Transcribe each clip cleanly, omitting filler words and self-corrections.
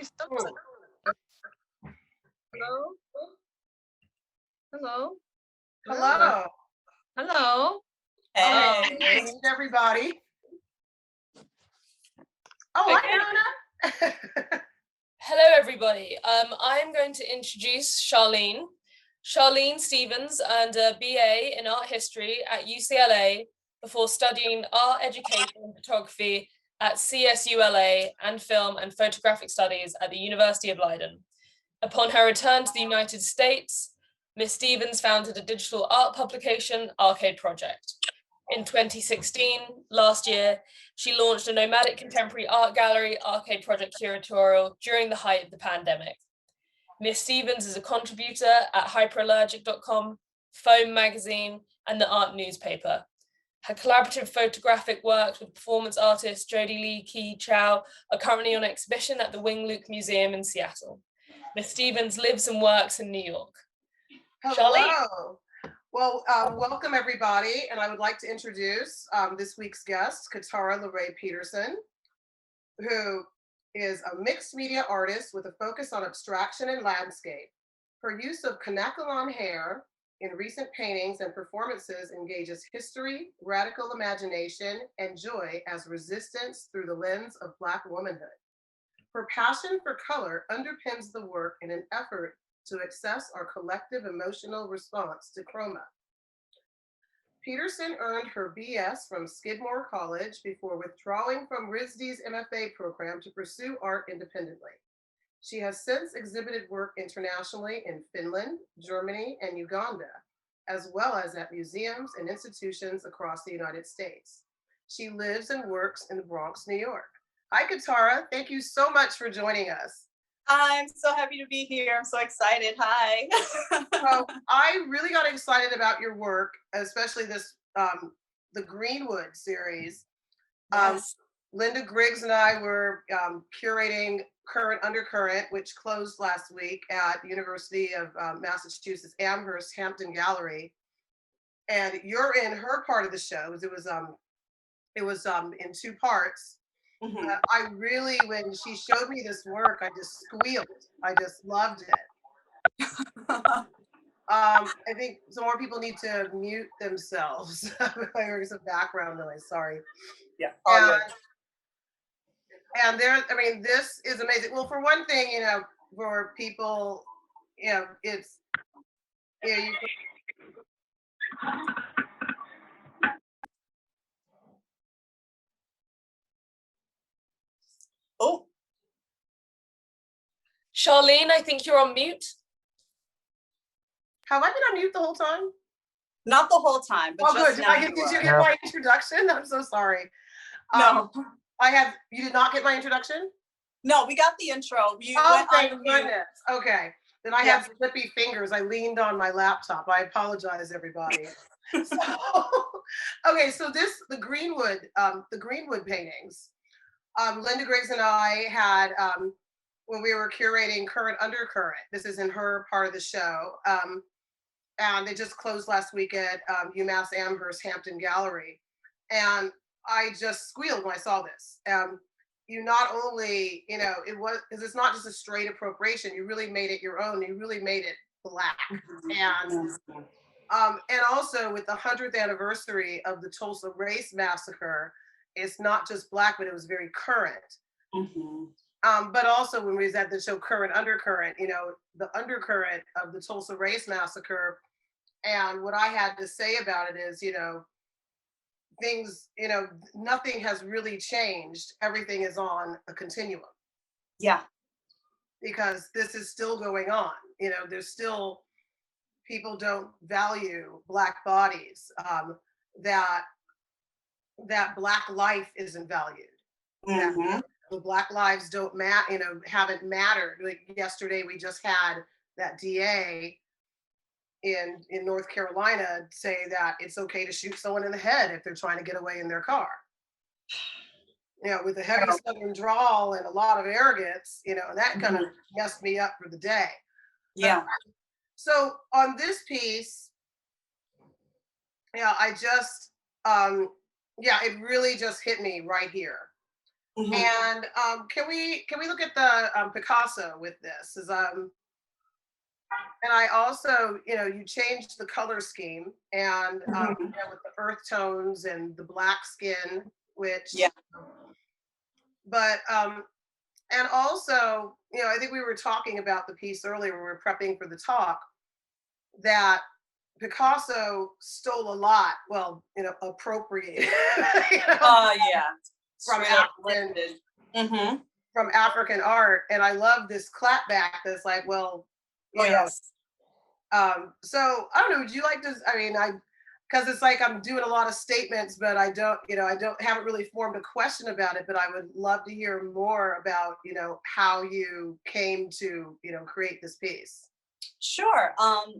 stop it. Hello? Hello? Hello. Hello? Hey. Meet everybody. Oh, Okay. hi, Nona. Hello, everybody. I'm going to introduce Charlene. Charlene Stevens earned a BA in art history at UCLA before studying art education and photography at CSULA and film and photographic studies at the University of Leiden. Upon her return to the United States, Ms. Stevens founded a digital art publication, Arcade Project. In 2016, last year, she launched a nomadic contemporary art gallery, Arcade Project Curatorial, during the height of the pandemic. Ms. Stevens is a contributor at hyperallergic.com, Foam magazine, and the Art newspaper. Her collaborative photographic works with performance artist Jodie Lee Kee Chow are currently on exhibition at the Wing Luke Museum in Seattle. Ms. Stevens lives and works in New York. Hello. Well, welcome everybody, and I would like to introduce this week's guest, Katarra LaRae Peterson, who is a mixed media artist with a focus on abstraction and landscape. Her use of Kanekalon hair in recent paintings and performances engages history, radical imagination, and joy as resistance through the lens of Black womanhood. Her passion for color underpins the work in an effort to access our collective emotional response to chroma. Peterson earned her BS from Skidmore College before withdrawing from RISD's MFA program to pursue art independently. She has since exhibited work internationally in Finland, Germany, and Uganda, as well as at museums and institutions across the United States. She lives and works in the Bronx, New York. Hi, Katarra. Thank you so much for joining us. I'm so happy to be here. I'm so excited. Hi. So I really got excited about your work, especially this, the Greenwood series. Yes. Linda Griggs and I were curating Current Undercurrent, which closed last week at the University of Massachusetts Amherst Hampton Gallery. And you're in her part of the show. It was in two parts. Mhm. I really, when she showed me this work, I just squealed. I just loved it. I think some more people need to mute themselves. There's some background noise, sorry. Yeah. And there, I mean, this is amazing. Well, for one thing, you know, for people, you know, it's, you know, Oh, Charlene, I think you're on mute. have I been on mute the whole time? not the whole time, but Oh, just good. now. Did you get my introduction? I'm so sorry. No. You did not get my introduction? No, we got the intro. You Oh, went thank on mute. goodness. Okay. Then I Yeah. have slippy fingers. I leaned on my laptop. I apologize, everybody. Okay, so the Greenwood paintings. Linda Griggs and I had, when we were curating Current Undercurrent, this is in her part of the show, and they just closed last week at UMass Amherst Hampton Gallery. And I just squealed when I saw this. You not only, you know, because it's not just a straight appropriation, you really made it your own, you really made it Black. And also with the 100th anniversary of the Tulsa Race Massacre, it's not just Black, but it was very current. But also when we was at the show Current Undercurrent, you know, the undercurrent of the Tulsa Race Massacre. And what I had to say about it is, you know, things, you know, nothing has really changed. Everything is on a continuum. Yeah. Because this is still going on. You know, there's still, people don't value Black bodies, that Black life isn't valued. That the Black lives don't matter, you know, haven't mattered. Like yesterday, we just had that DA in North Carolina say that it's okay to shoot someone in the head if they're trying to get away in their car. You know, with a heavy Southern drawl and a lot of arrogance, you know, and that kind of messed me up for the day. Yeah. So on this piece, yeah, I just, yeah, it really just hit me right here. And can we look at the Picasso with this? And I also, you changed the color scheme and with the earth tones and the black skin, which, but, and also, I think we were talking about the piece earlier when we were prepping for the talk, that Picasso stole a lot, well, appropriated, from African, from African art. And I love this clapback that's like, well, so I don't know, would you like to, because it's like I'm doing a lot of statements, but I haven't really formed a question about it, but I would love to hear more about, how you came to, create this piece. Sure.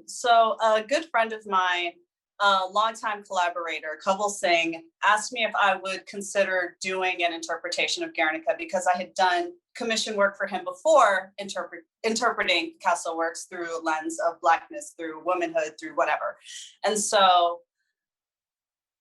So a good friend of mine, a longtime collaborator, Kaval Singh, asked me if I would consider doing an interpretation of Guernica because I had done commission work for him before interpreting Picasso works through a lens of Blackness, through womanhood, through whatever. And so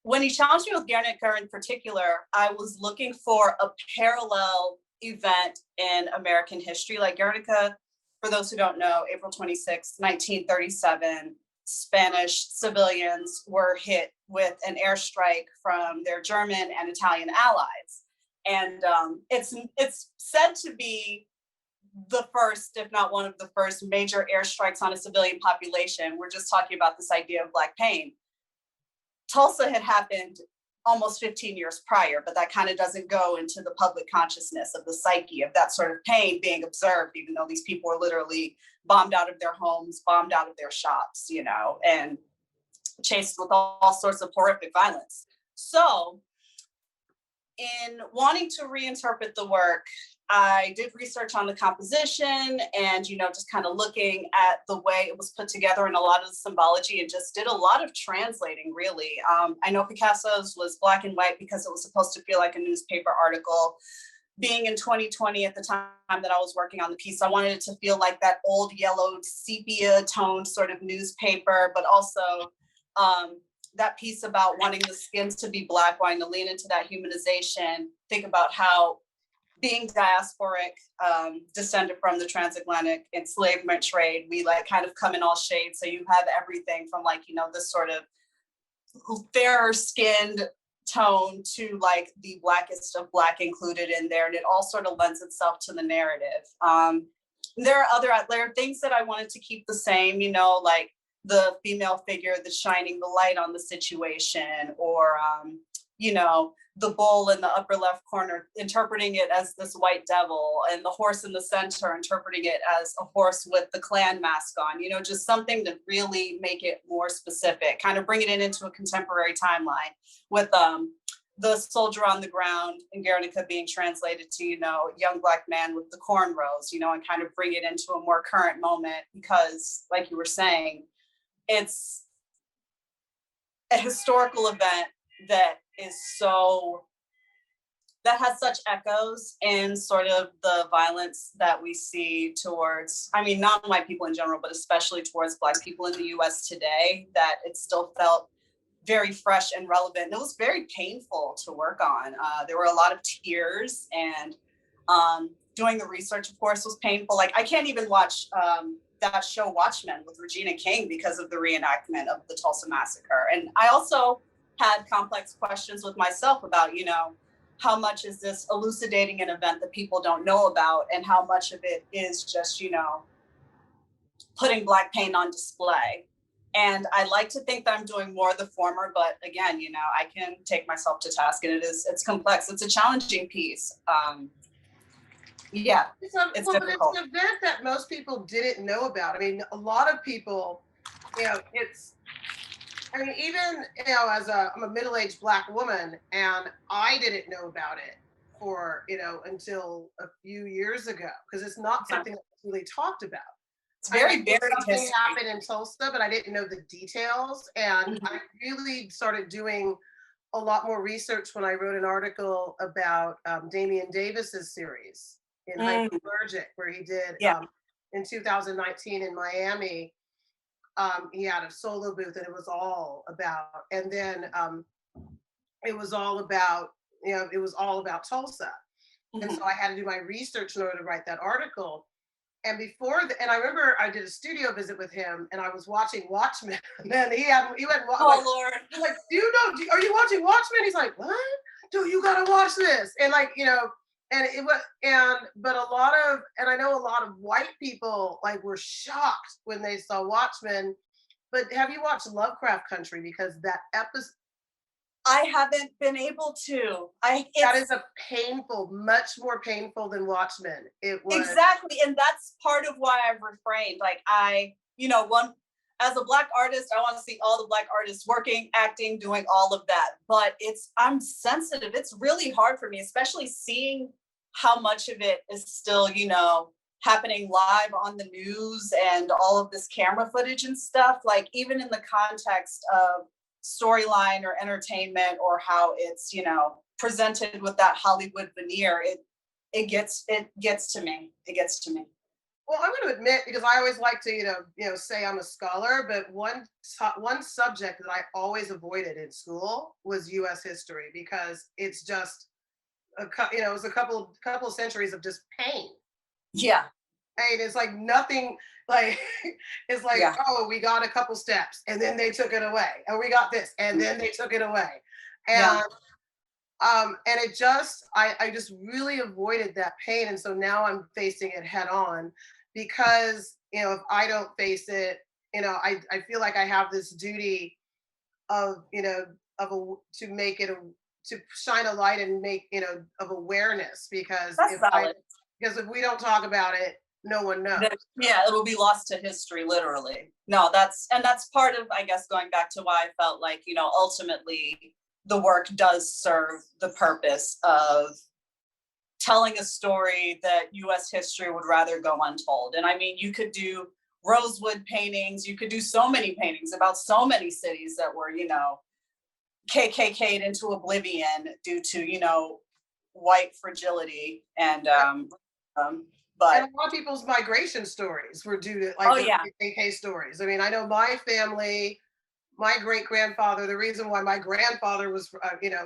when he challenged me with Guernica in particular, I was looking for a parallel event in American history. Like Guernica, for those who don't know, April 26, 1937, Spanish civilians were hit with an airstrike from their German and Italian allies. And it's said to be the first, if not one of the first, major airstrikes on a civilian population. We're just talking about this idea of Black pain. Tulsa had happened almost 15 years prior, but that kind of doesn't go into the public consciousness of the psyche of that sort of pain being observed, even though these people were literally bombed out of their homes, bombed out of their shops, and chased with all sorts of horrific violence. So in wanting to reinterpret the work, I did research on the composition and, just kind of looking at the way it was put together and a lot of the symbology and just did a lot of translating, really. I know Picasso's was black and white because it was supposed to feel like a newspaper article. Being in 2020 at the time that I was working on the piece, I wanted it to feel like that old yellowed sepia toned sort of newspaper, but also that piece about wanting the skins to be black, wanting to lean into that humanization, think about how being diasporic, descended from the transatlantic enslavement trade, we kind of come in all shades. So you have everything from this sort of fairer skinned tone to the blackest of black included in there. And it all sort of lends itself to the narrative. There are things that I wanted to keep the same, like the female figure that's shining the light on the situation, or, the bull in the upper left corner, interpreting it as this white devil, and the horse in the center, interpreting it as a horse with the Klan mask on, just something to really make it more specific, kind of bring it into a contemporary timeline with the soldier on the ground in Guernica being translated to, young black man with the cornrows, and kind of bring it into a more current moment because, like you were saying, it's a historical event that has such echoes in sort of the violence that we see towards, non-white people in general, but especially towards Black people in the US today, that it still felt very fresh and relevant. And it was very painful to work on. There were a lot of tears, and doing the research, of course, was painful. I can't even watch that show Watchmen with Regina King because of the reenactment of the Tulsa Massacre. And I also had complex questions with myself about, how much is this elucidating an event that people don't know about, and how much of it is just, putting Black pain on display. And I like to think that I'm doing more of the former, but again, I can take myself to task, and it's complex. It's a challenging piece. It's difficult. It's an event that most people didn't know about. A lot of people, even, I'm a middle-aged Black woman, and I didn't know about it for, until a few years ago, because it's not something that's really talked about. It's very something happened in Tulsa, but I didn't know the details. And I really started doing a lot more research when I wrote an article about Damian Davis's series in Hyperallergic, where he did in 2019 in Miami. He had a solo booth, and it was all about, and then it was all about, Tulsa. And so I had to do my research in order to write that article. And and I remember I did a studio visit with him, and I was watching Watchmen. And then he went, Oh Lord. I'm like, are you watching Watchmen? He's like, what? Dude, you gotta watch this. And like, and it was, but and I know a lot of white people like were shocked when they saw Watchmen. But have you watched Lovecraft Country? Because that episode, I haven't been able to. That is much more painful than Watchmen. It was exactly, and that's part of why I've refrained. Like as a Black artist, I want to see all the Black artists working, acting, doing all of that. But I'm sensitive. It's really hard for me, especially seeing how much of it is still, happening live on the news and all of this camera footage and stuff. Like even in the context of storyline or entertainment or how it's, presented with that Hollywood veneer, it gets to me. It gets to me. Well, I'm going to admit, because I always like to, say I'm a scholar, but one subject that I always avoided in school was U.S. history, because it's just, it was a couple of centuries of just pain. Yeah. And it's like nothing, like, it's like, yeah. Oh, we got a couple steps, and then they took it away. And we got this, and then they took it away. And and it just, I just really avoided that pain. And so now I'm facing it head on, because, if I don't face it, I feel like I have this duty of, to make it, to shine a light and make, of awareness, because if we don't talk about it, no one knows. Yeah, it'll be lost to history, literally. No, that's part of, I guess, going back to why I felt like, ultimately the work does serve the purpose of telling a story that US history would rather go untold. And I mean, you could do rosewood paintings, you could do so many paintings about so many cities that were, KKK'd into oblivion due to, white fragility and but and a lot of people's migration stories were due to KKK stories. I mean, I know my family, my great-grandfather, the reason why my grandfather was,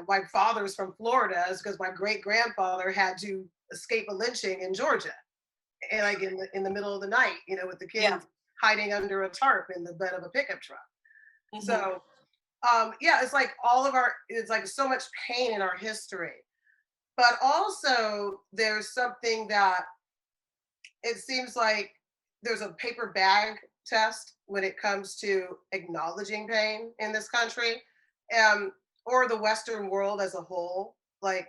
my father's from Florida is because my great-grandfather had to escape a lynching in Georgia, and like in the middle of the night, with the kids hiding under a tarp in the bed of a pickup truck. Mm-hmm. So, it's like it's like so much pain in our history. But also there's something that it seems like there's a paper bag test when it comes to acknowledging pain in this country, or the Western world as a whole. Like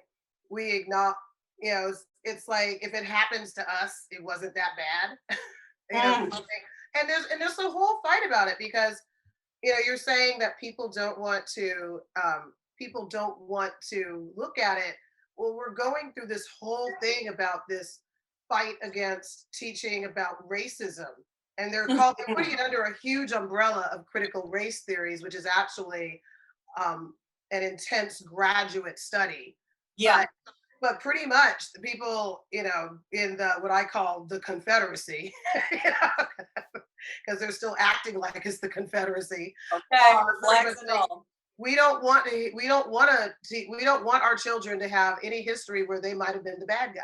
we acknowledge, it's like if it happens to us, it wasn't that bad. And there's a whole fight about it, because you're saying that people don't want to look at it. Well, we're going through this whole thing about this fight against teaching about racism. And they're putting it under a huge umbrella of critical race theories, which is actually an intense graduate study. Yeah. But pretty much the people, in what I call the Confederacy, because they're still acting like it's the Confederacy. Okay. We don't want our children to have any history where they might have been the bad guy.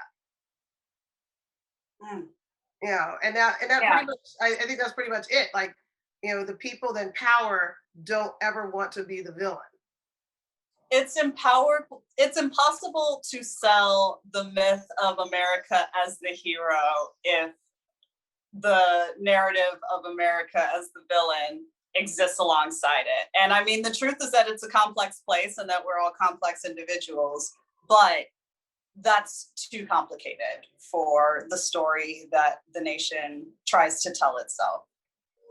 And that pretty much, I think that's pretty much it. Like, the people in power don't ever want to be the villain. It's impossible to sell the myth of America as the hero if the narrative of America as the villain exists alongside it. And I mean, the truth is that it's a complex place and that we're all complex individuals, but that's too complicated for the story that the nation tries to tell itself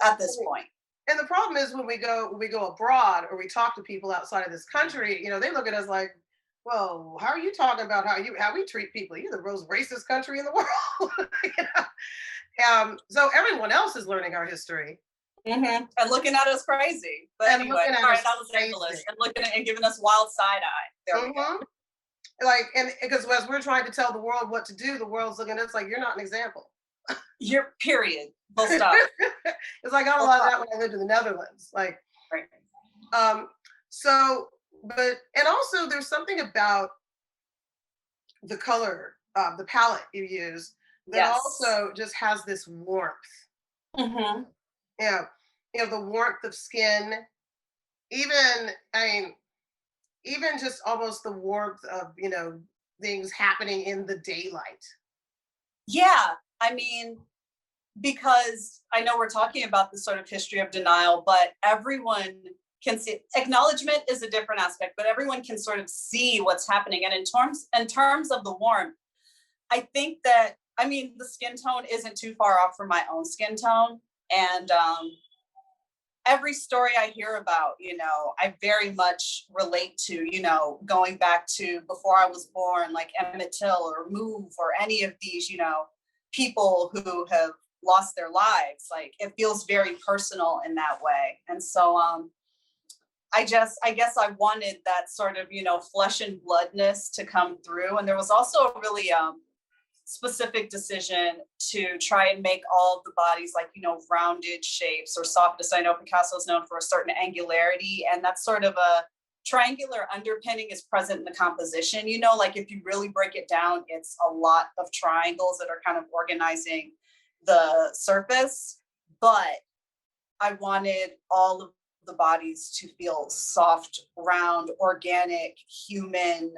at this point. And the problem is when we go abroad or we talk to people outside of this country, they look at us like, well, how are you talking about how we treat people? You're the most racist country in the world. So everyone else is learning our history. Mm-hmm. And looking at us crazy. But anyway, all right, that was English. And looking at and giving us wild side eye. There we go. Like, and because as we're trying to tell the world what to do, the world's looking at us like, you're not an example. You're period. Full stop. It's like I got a lot of that when I lived in the Netherlands. Like, right. So, and also there's something about the color the palette you use, that Yes. also just has this warmth. Mm-hmm. You know, the warmth of skin. Even, I mean, even just almost the warmth of, things happening in the daylight. Yeah, I mean, because I know we're talking about the sort of history of denial, but everyone can see acknowledgement is a different aspect, but everyone can sort of see what's happening. And in terms of the warmth, I think that, I mean, the skin tone isn't too far off from my own skin tone. And every story I hear about, I very much relate to, going back to before I was born, like Emmett Till or Move or any of these, people who have lost their lives. Like it feels very personal in that way. And so I guess I wanted that sort of, flesh and bloodness to come through. And there was also a really specific decision to try and make all of the bodies like, rounded shapes or softness. I know Picasso is known for a certain angularity, and that's sort of a triangular underpinning is present in the composition. Like if you really break it down, it's a lot of triangles that are kind of organizing the surface. But I wanted all of the bodies to feel soft, round, organic, human,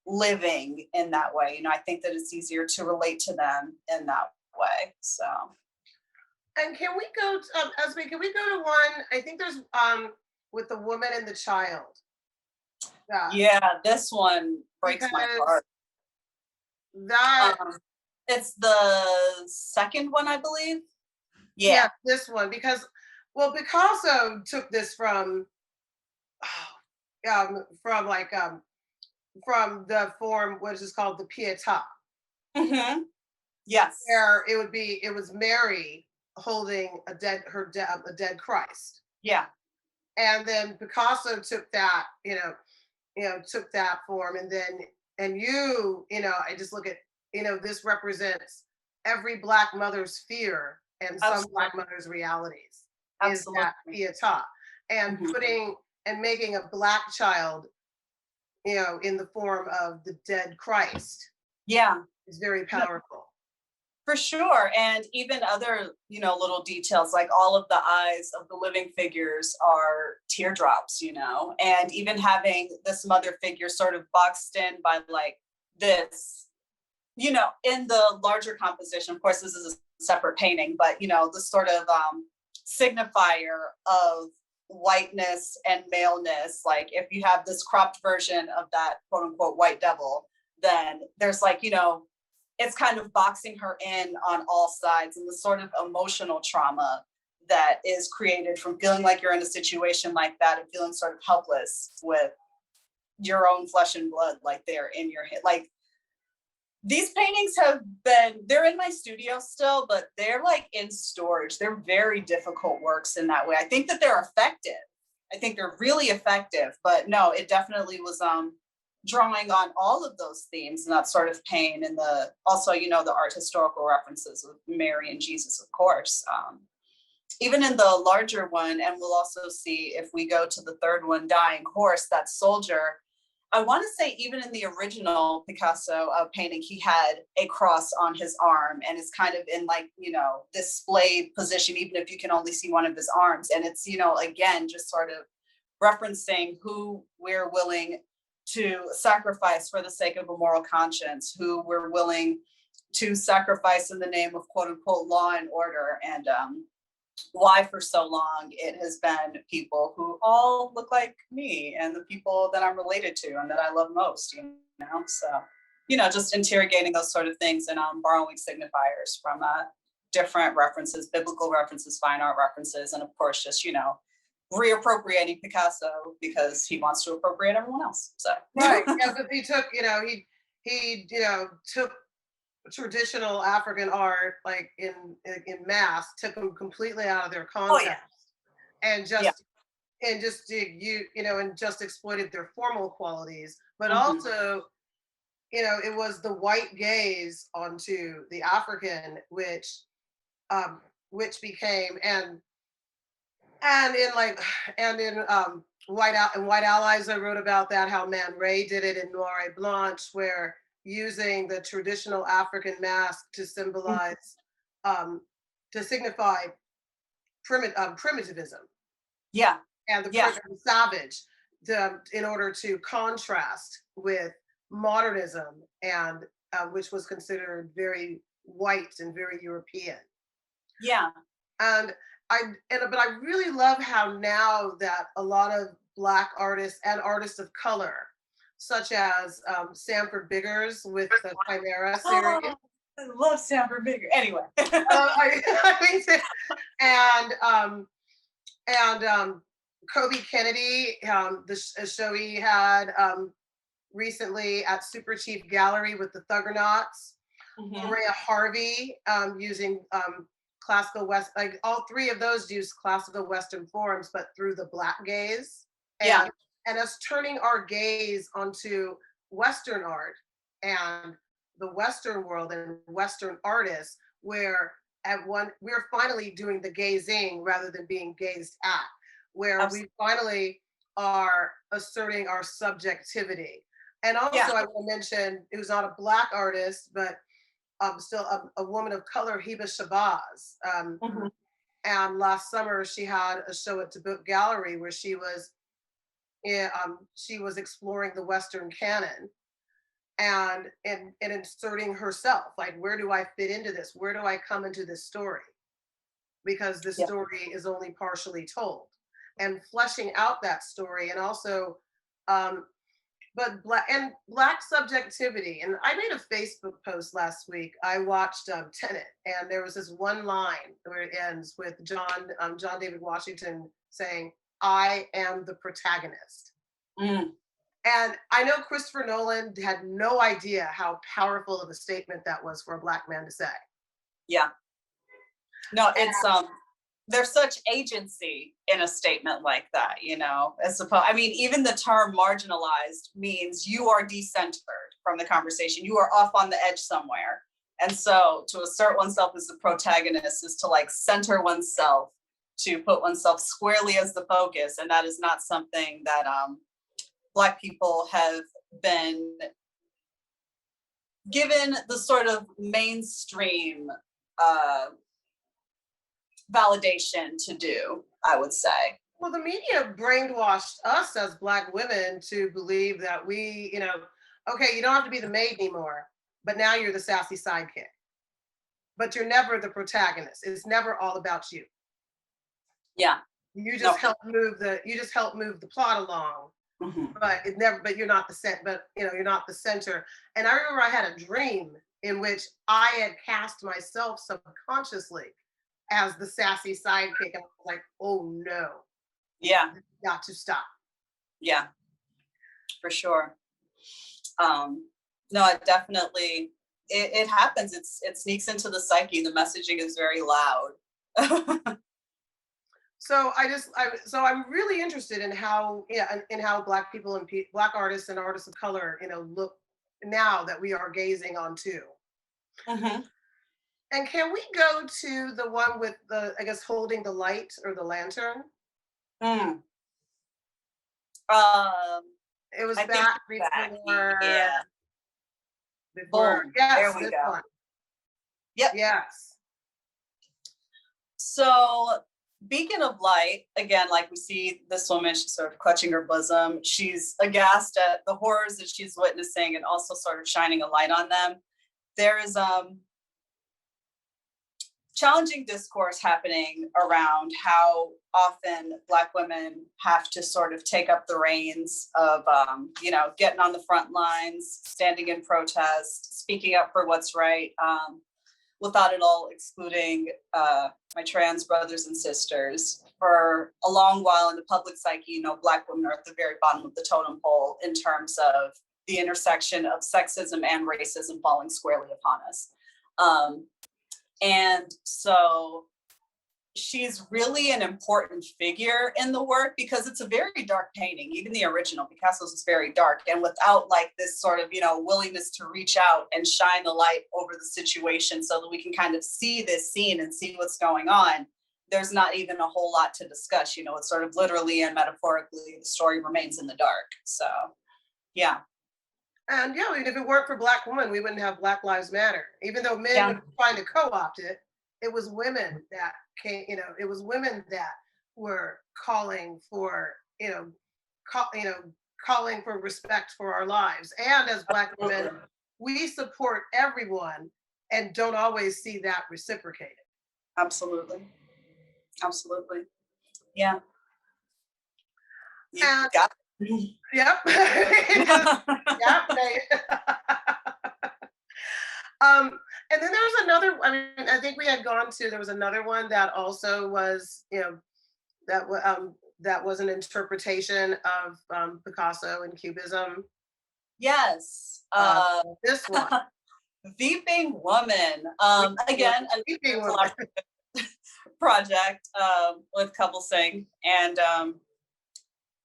living in that way. I think that it's easier to relate to them in that way. So. And can we go to, Esmé, can we go to one, I think there's with the woman and the child. Yeah, this one breaks my heart. It's the second one, I believe. Yeah, this one, because, well, Picasso took this from the form, what is called the Pietà. Mm-hmm. Yes. Where it was Mary holding a dead Christ. Yeah. And then Picasso took that, took that form, and then, I just look at, this represents every Black mother's fear and some Black mother's realities. Absolutely. Is that Pietà. And putting and making a Black child, in the form of the dead Christ. Yeah. Is very powerful. For sure. And even other, little details, like all of the eyes of the living figures are teardrops, and even having this mother figure sort of boxed in by like this, in the larger composition. Of course, this is a separate painting, but, the sort of signifier of whiteness and maleness. Like if you have this cropped version of that quote unquote white devil, then there's like, it's kind of boxing her in on all sides, and the sort of emotional trauma that is created from feeling like you're in a situation like that and feeling sort of helpless with your own flesh and blood, like they're in your head. Like these paintings they're in my studio still, but they're like in storage. They're very difficult works in that way. I think that they're effective. I think they're really effective, but no, it definitely was drawing on all of those themes and that sort of pain, and also the art historical references of Mary and Jesus, of course. Even in the larger one, and we'll also see if we go to the third one, Dying Horse, that soldier, I want to say even in the original Picasso painting, he had a cross on his arm and is kind of in like, displayed position, even if you can only see one of his arms. And it's, again, just sort of referencing who we're willing to sacrifice for the sake of a moral conscience, who we're willing to sacrifice in the name of quote unquote law and order, and why for so long it has been people who all look like me and the people that I'm related to and that I love most, so, just interrogating those sort of things and borrowing signifiers from different references, biblical references, fine art references, and of course just, reappropriating Picasso because he wants to appropriate everyone else. So right, yeah, but he took, he took traditional African art, like in mass, took them completely out of their context, and just and just exploited their formal qualities, but also, it was the white gaze onto the African, which became and in White Allies, I wrote about that, how Man Ray did it in Noir et Blanche, where using the traditional African mask to symbolize, to signify primitivism. Yeah. And the savage, in order to contrast with modernism, and which was considered very white and very European. Yeah. But I really love how now that a lot of Black artists and artists of color, such as Sanford Biggers with the Chimera series. Oh, I love Sanford Biggers. Anyway. And Kobe Kennedy, a show he had recently at Super Chief Gallery with the Thuggernauts. Maria Harvey, using classical West, like all three of those use classical Western forms, but through the Black gaze. And us turning our gaze onto Western art and the Western world and Western artists, where we're finally doing the gazing rather than being gazed at, where we finally are asserting our subjectivity. And also I want to mention, it was not a Black artist, but still a woman of color, Heba Shabazz. And last summer she had a show at the Book Gallery where she was exploring the Western canon and inserting herself, like, where do I fit into this? Where do I come into this story? Because the story is only partially told, and fleshing out that story. And also, but Black subjectivity. And I made a Facebook post last week. I watched Tenet, and there was this one line where it ends with John David Washington saying, "I am the protagonist." And I know Christopher Nolan had no idea how powerful of a statement that was for a Black man to say. Yeah. No, it's there's such agency in a statement like that, you know. I mean, even the term marginalized means you are decentered from the conversation. You are off on the edge somewhere. And so to assert oneself as the protagonist is to like center oneself, to put oneself squarely as the focus. And that is not something that Black people have been given the sort of mainstream validation to do, I would say. Well, the media brainwashed us as Black women to believe that we, okay, you don't have to be the maid anymore, but now you're the sassy sidekick. But you're never the protagonist. It's never all about you. Yeah. You just help move the plot along. But you're not you're not the center. And I remember I had a dream in which I had cast myself subconsciously as the sassy sidekick. And I was like, oh no. Yeah. Got to stop. Yeah, for sure. No, it definitely, it happens. It sneaks into the psyche. The messaging is very loud. So I'm really interested in how Black people and Black artists and artists of color, look now that we are gazing on too. And can we go to the one with the, I guess, holding the light or the lantern? It was back before. Yeah. Before. Boom. Yes, there we go. One. Yep. Yes. So beacon of light, again, like we see this woman, she's sort of clutching her bosom. She's aghast at the horrors that she's witnessing and also sort of shining a light on them. There is challenging discourse happening around how often Black women have to sort of take up the reins of, getting on the front lines, standing in protest, speaking up for what's right, without at all excluding my trans brothers and sisters. For a long while in the public psyche, Black women are at the very bottom of the totem pole in terms of the intersection of sexism and racism falling squarely upon us. And so she's really an important figure in the work because it's a very dark painting. Even the original, Picasso's, is very dark. And without like this sort of, willingness to reach out and shine the light over the situation so that we can kind of see this scene and see what's going on, there's not even a whole lot to discuss. It's sort of literally and metaphorically, the story remains in the dark. So, yeah. And yeah, I mean, if it weren't for Black women, we wouldn't have Black Lives Matter. Even though men were trying to co-opt it, it was women that came, it was women that were calling for, calling for respect for our lives. And as Black women, we support everyone and don't always see that reciprocated. Absolutely. Absolutely. Yeah. You And, got yep. Yep. And then there was another, I mean, I think we had gone to, there was another one that also was, that was an interpretation of Picasso and Cubism. Yes. This one. Weeping Woman. Again, a Weeping Woman project with Couple Sing. And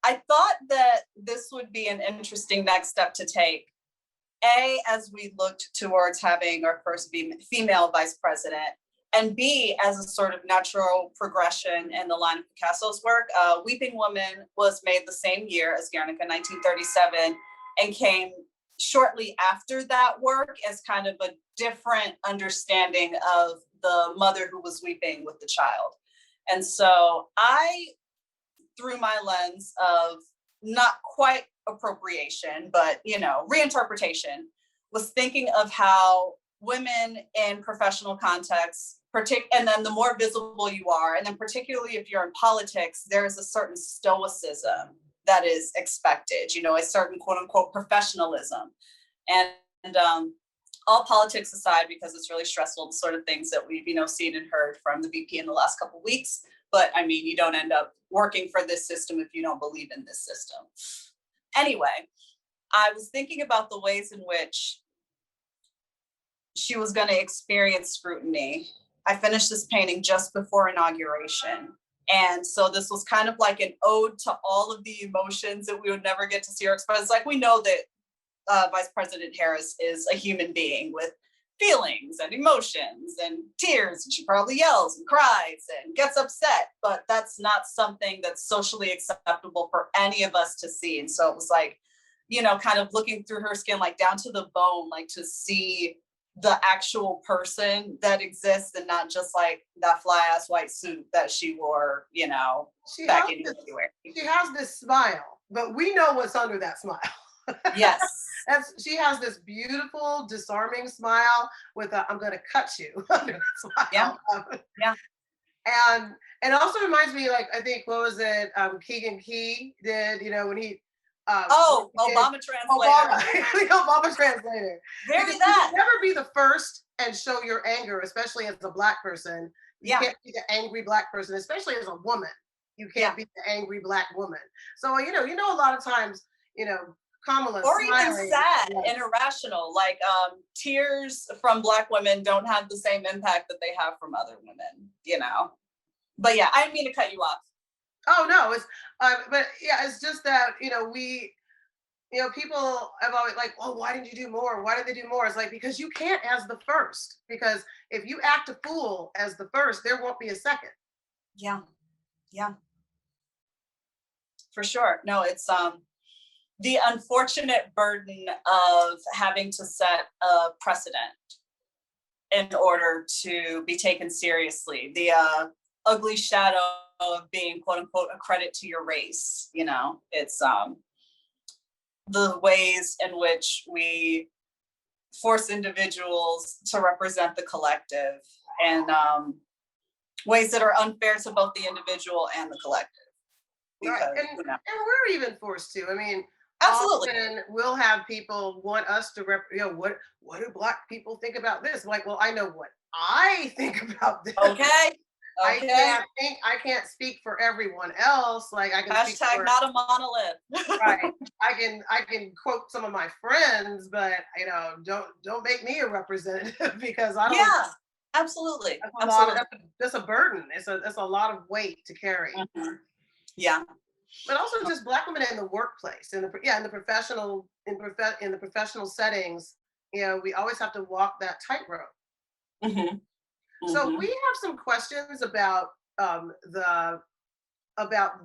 I thought that this would be an interesting next step to take. A, as we looked towards having our first female vice president, and B, as a sort of natural progression in the line of Picasso's work. Weeping Woman was made the same year as Guernica, 1937, and came shortly after that work as kind of a different understanding of the mother who was weeping with the child. And so I, through my lens of not quite appropriation, but, reinterpretation, was thinking of how women in professional contexts, and then the more visible you are, and then particularly if you're in politics, there's a certain stoicism that is expected, a certain quote unquote professionalism. And all politics aside, because it's really stressful, the sort of things that we've, seen and heard from the VP in the last couple of weeks. But I mean, you don't end up working for this system if you don't believe in this system. Anyway, I was thinking about the ways in which she was going to experience scrutiny. I finished this painting just before inauguration. And so this was kind of like an ode to all of the emotions that we would never get to see her express. Like, we know that Vice President Harris is a human being with feelings and emotions and tears, and she probably yells and cries and gets upset, but that's not something that's socially acceptable for any of us to see. And so it was like, kind of looking through her skin, like down to the bone, like to see the actual person that exists and not just like that fly ass white suit that she wore, back in January. She has this smile, but we know what's under that smile. Yes. She has this beautiful, disarming smile with a, I'm going to cut you under that smile. Yeah. And it also reminds me, like, I think, what was it, Keegan Key did, when he Obama translator. The Obama translator. Very because that. You can never be the first and show your anger, especially as a Black person. You can't be the angry Black person, especially as a woman. You can't be the angry Black woman. So, a lot of times, Kamala or smiling, even sad and irrational, like tears from Black women don't have the same impact that they have from other women, But yeah, I didn't mean to cut you off. Oh no, it's but yeah, it's just that we, people have always like, oh, why didn't you do more? Why did they do more? It's like, because you can't as the first. Because if you act a fool as the first, there won't be a second. Yeah, for sure. No, it's the unfortunate burden of having to set a precedent in order to be taken seriously. The ugly shadow of being quote unquote a credit to your race. It's the ways in which we force individuals to represent the collective, and ways that are unfair to both the individual and the collective. Because, right. And we're even forced to. I mean, absolutely. Often we'll have people want us to what do Black people think about this? Like, well, I know what I think about this. Okay. I can't speak for everyone else. Like, I can hashtag not a monolith. Right. I can quote some of my friends, but don't make me a representative because I don't. Yeah, absolutely. That's a burden. It's a lot of weight to carry. Mm-hmm. Yeah. But also just Black women in the workplace, in the professional settings, we always have to walk that tightrope. Mm-hmm. So we have some questions about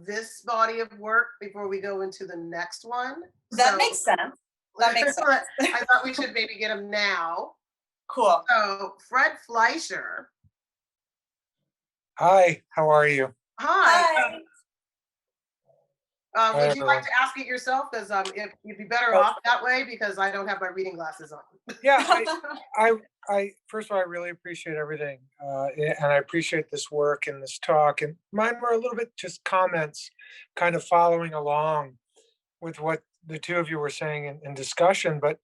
this body of work before we go into the next one. That makes sense. That makes sense. I thought we should maybe get him now. Cool. So Fred Fleischer. Hi, how are you? Hi. Hi. Would you like to ask it yourself? Because you'd be better off that way because I don't have my reading glasses on. Yeah, I first of all, I really appreciate everything, and I appreciate this work and this talk. And mine were a little bit just comments, kind of following along with what the two of you were saying in discussion. But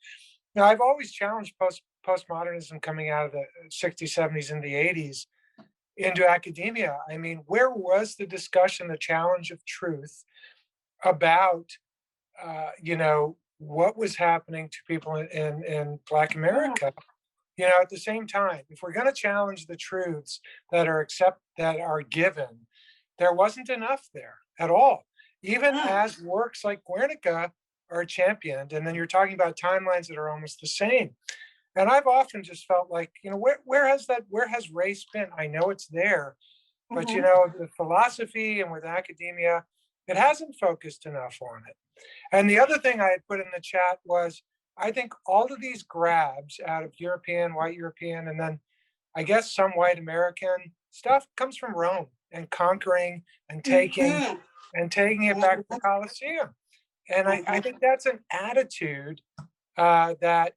you know, I've always challenged postmodernism coming out of the 60s, 70s, and the 80s into academia. I mean, where was the discussion, the challenge of truth about, you know, what was happening to people in Black America? You know, at the same time, if we're going to challenge the truths that are given, there wasn't enough there at all. Even as works like Guernica are championed, and then you're talking about timelines that are almost the same. And I've often just felt like, you know, where has race been? I know it's there, but you know, the philosophy and with academia, it hasn't focused enough on it. And the other thing I had put in the chat was, I think all of these grabs out of white European, and then I guess some white American stuff comes from Rome and conquering and taking it back to the Colosseum. And I think that's an attitude that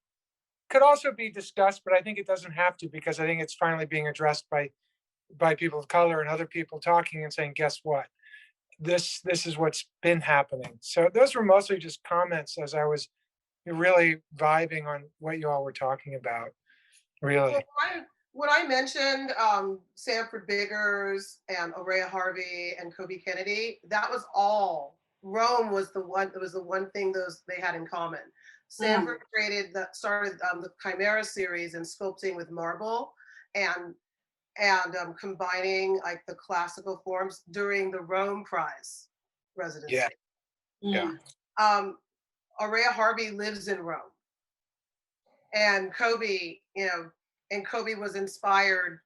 could also be discussed, but I think it doesn't have to, because I think it's finally being addressed by people of color and other people talking and saying, guess what? This is what's been happening. So those were mostly just comments as I was really vibing on what you all were talking about, really. Well, when I mentioned Sanford Biggers and Uriah Harvey and Kobe Kennedy, that was all. Rome was the one thing they had in common. Sanford started the Chimera series and sculpting with marble and combining like the classical forms during the Rome Prize residency. Yeah. Uriah Harvey lives in Rome, and Kobe, Kobe was inspired,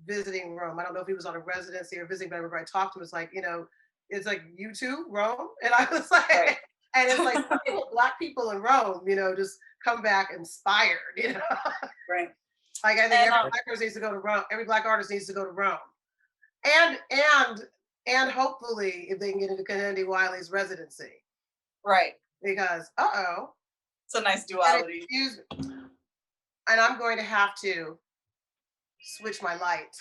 visiting Rome. I don't know if he was on a residency or visiting, but everybody I talked to was like, it's like, you too, Rome? And I was like, right. And it's like, Black people in Rome, just come back inspired, Right. Like I think every Black artist needs to go to Rome. Every Black artist needs to go to Rome. And hopefully if they can get into Kennedy Wiley's residency. Right. Because it's a nice duality. And I'm going to have to switch my light.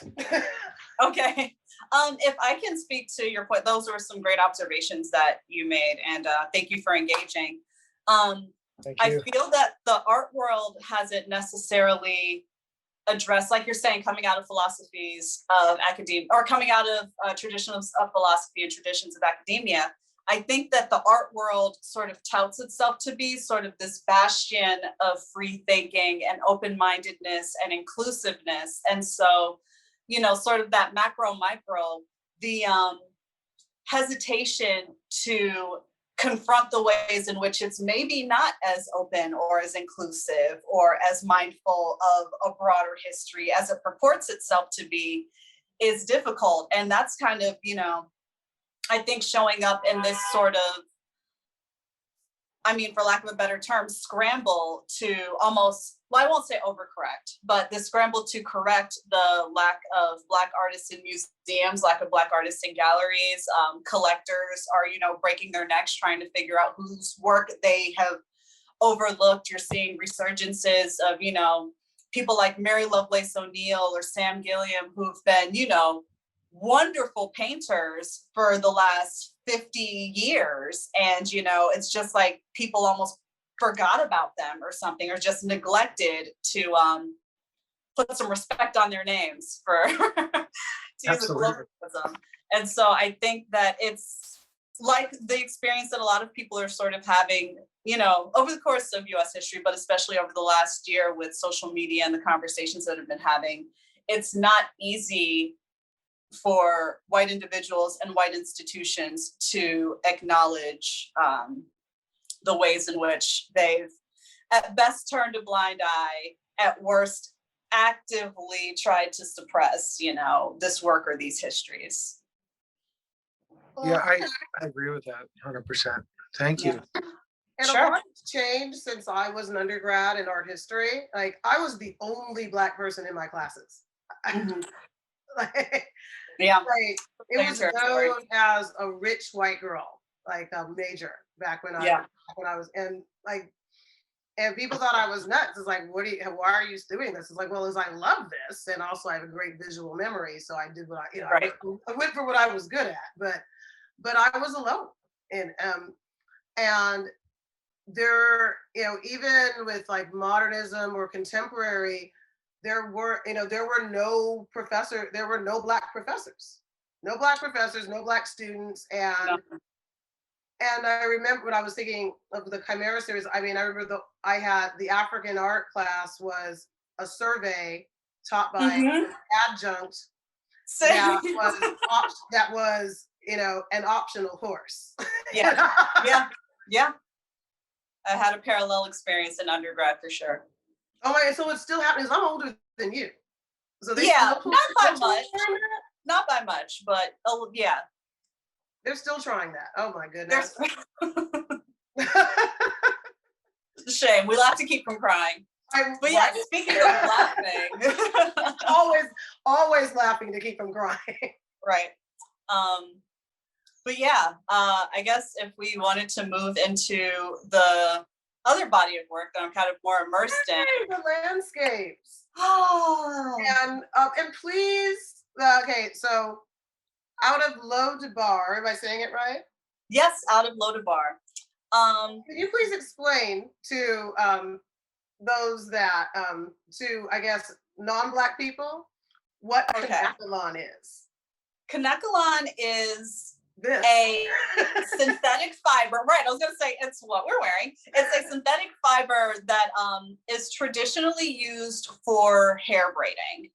Okay. If I can speak to your point, those were some great observations that you made, and thank you for engaging. Thank you. I feel that the art world hasn't necessarily addressed, like you're saying, coming out of philosophies of academia, or coming out of traditions of philosophy and traditions of academia. I think that the art world sort of touts itself to be sort of this bastion of free thinking and open-mindedness and inclusiveness. And so, sort of that macro, micro, the hesitation to confront the ways in which it's maybe not as open or as inclusive or as mindful of a broader history as it purports itself to be is difficult. And that's kind of, I think showing up in this sort of, for lack of a better term, scramble to almost, well, I won't say overcorrect, but the scramble to correct the lack of Black artists in museums, lack of Black artists in galleries. Collectors are, breaking their necks trying to figure out whose work they have overlooked. You're seeing resurgences of, people like Mary Lovelace O'Neill or Sam Gilliam, who've been, wonderful painters for the last 50 years. And, it's just like people almost forgot about them or something, or just neglected to put some respect on their names for to use a colloquialism. And so I think that it's like the experience that a lot of people are sort of having, over the course of US history, but especially over the last year with social media and the conversations that have been having. It's not easy for white individuals and white institutions to acknowledge the ways in which they've at best turned a blind eye, at worst actively tried to suppress, this work or these histories. Yeah, I agree with that 100%. Thank you. And a lot has changed since I was an undergrad in art history. Like I was the only Black person in my classes. Like, Yeah. like it was known as a rich white girl, like a major back when I was, and like, and people thought I was nuts. It's like, why are you doing this? It's like, well, as I love this, and also I have a great visual memory, so I did what I went for what I was good at. But I was alone, and there, even with like modernism or contemporary, there were no Black professors, no Black students. And I remember when I was thinking of the Chimera series, I mean, I remember I had the African art class was a survey taught by an adjunct that was an optional course. Yeah. I had a parallel experience in undergrad for sure. Oh my, so it's still happening. I'm older than you. So not by much, but yeah. They're still trying that. Oh my goodness. It's a shame. We'll have to keep from crying. But yeah, speaking of laughing. always laughing to keep from crying. Right. But yeah, I guess if we wanted to move into the other body of work that I'm kind of more immersed in. The landscapes. Oh. And please, okay, so Out of Lodabar, am I saying it right? Yes, Out of Lodabar. Can you please explain to those that, to, I guess, non-Black people, what Kanekalon is? Kanekalon is a synthetic fiber. Right, I was going to say it's what we're wearing. It's a synthetic fiber that is traditionally used for hair braiding.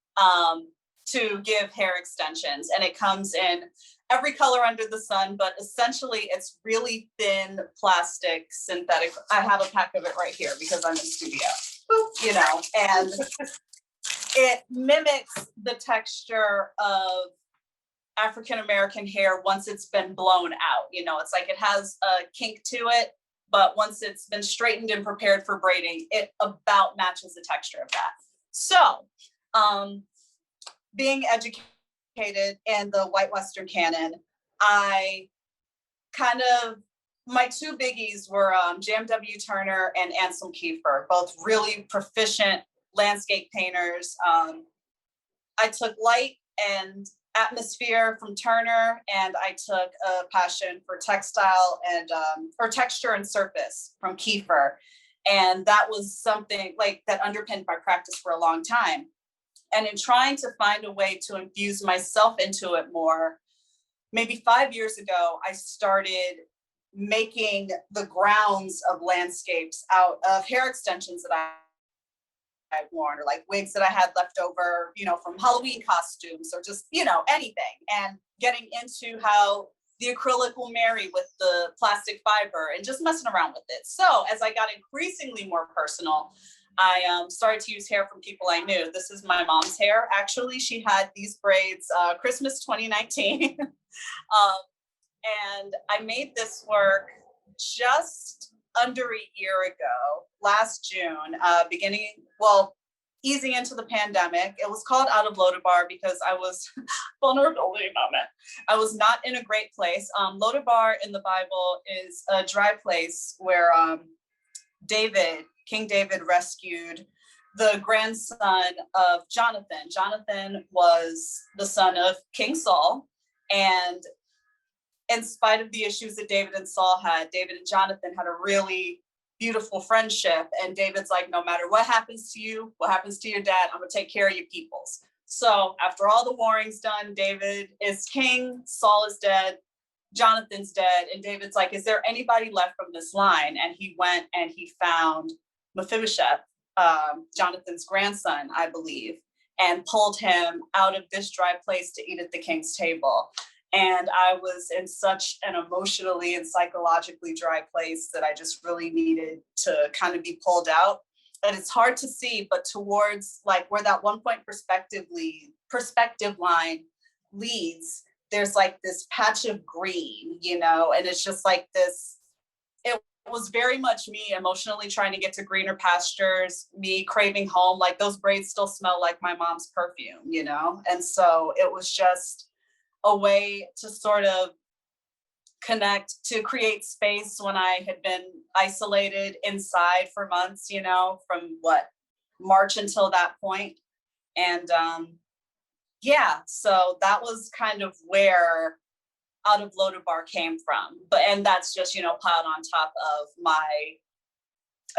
To give hair extensions, and it comes in every color under the sun, but essentially it's really thin plastic synthetic. I have a pack of it right here because I'm in studio, and it mimics the texture of African American hair once it's been blown out. It's like it has a kink to it, but once it's been straightened and prepared for braiding, it about matches the texture of that. So, being educated in the white Western canon, I my two biggies were J.M.W. Turner and Anselm Kiefer, both really proficient landscape painters. I took light and atmosphere from Turner, and I took a passion for textile and or texture and surface from Kiefer. And that was something like that underpinned my practice for a long time. And in trying to find a way to infuse myself into it more, maybe 5 years ago, I started making the grounds of landscapes out of hair extensions that I've worn, or like wigs that I had left over, from Halloween costumes, or just, anything. And getting into how the acrylic will marry with the plastic fiber and just messing around with it. So as I got increasingly more personal, I started to use hair from people I knew. This is my mom's hair. Actually, she had these braids Christmas 2019. And I made this work just under a year ago, last June, easing into the pandemic. It was called Out of Lodabar because I was vulnerability moment. I was not in a great place. Lodabar in the Bible is a dry place where King David rescued the grandson of Jonathan. Jonathan was the son of King Saul. And in spite of the issues that David and Saul had, David and Jonathan had a really beautiful friendship. And David's like, no matter what happens to you, what happens to your dad, I'm gonna take care of your peoples. So after all the warring's done, David is king, Saul is dead, Jonathan's dead. And David's like, is there anybody left from this line? And he went and he found Mephibosheth, Jonathan's grandson, I believe, and pulled him out of this dry place to eat at the king's table. And I was in such an emotionally and psychologically dry place that I just really needed to kind of be pulled out. And it's hard to see, but towards like where that 1 point perspective line leads, there's like this patch of green, and it's just like this, it was very much me emotionally trying to get to greener pastures, me craving home. Like those braids still smell like my mom's perfume, you know? And so it was just a way to sort of connect, to create space when I had been isolated inside for months, you know, from what, March until that point. And yeah, so that was kind of where Out of Lodabar came from. And that's just, you know, piled on top of my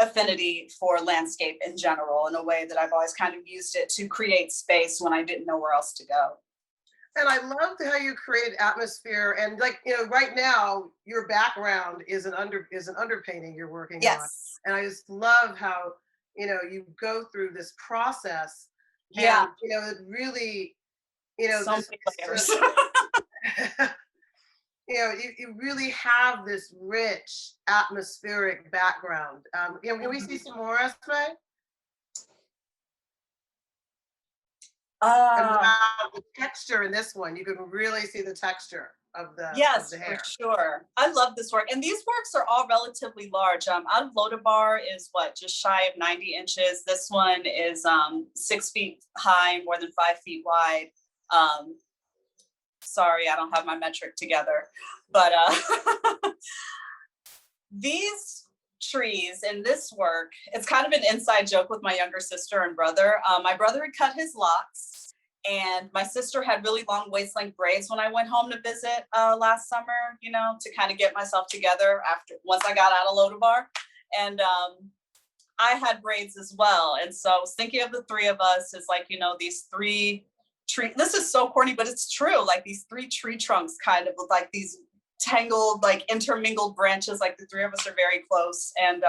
affinity for landscape in general, in a way that I've always kind of used it to create space when I didn't know where else to go. And I loved how you created atmosphere, and like, you know, right now your background is an underpainting you're working on. Yes. And I just love how, you know, you go through this process. Yeah. And, you know, it really, you know, So this, many layers. you know, you really have this rich atmospheric background. You know, can we see some more, Esmé? And wow, the texture in this one, you can really see the texture of the, yes, of the hair. for sure. I love this work. And these works are all relatively large. Out of Lodabar is what, just shy of 90 inches. This one is 6 feet high, more than 5 feet wide. Sorry, I don't have my metric together. But these trees in this work, it's kind of an inside joke with my younger sister and brother. My brother had cut his locks, and my sister had really long waist length braids when I went home to visit last summer, you know, to kind of get myself together once I got out of Lodabar. And I had braids as well. And so I was thinking of the three of us as like, you know, these three tree, this is so corny, but it's true. Like these three tree trunks kind of look like these tangled, like intermingled branches, like the three of us are very close, and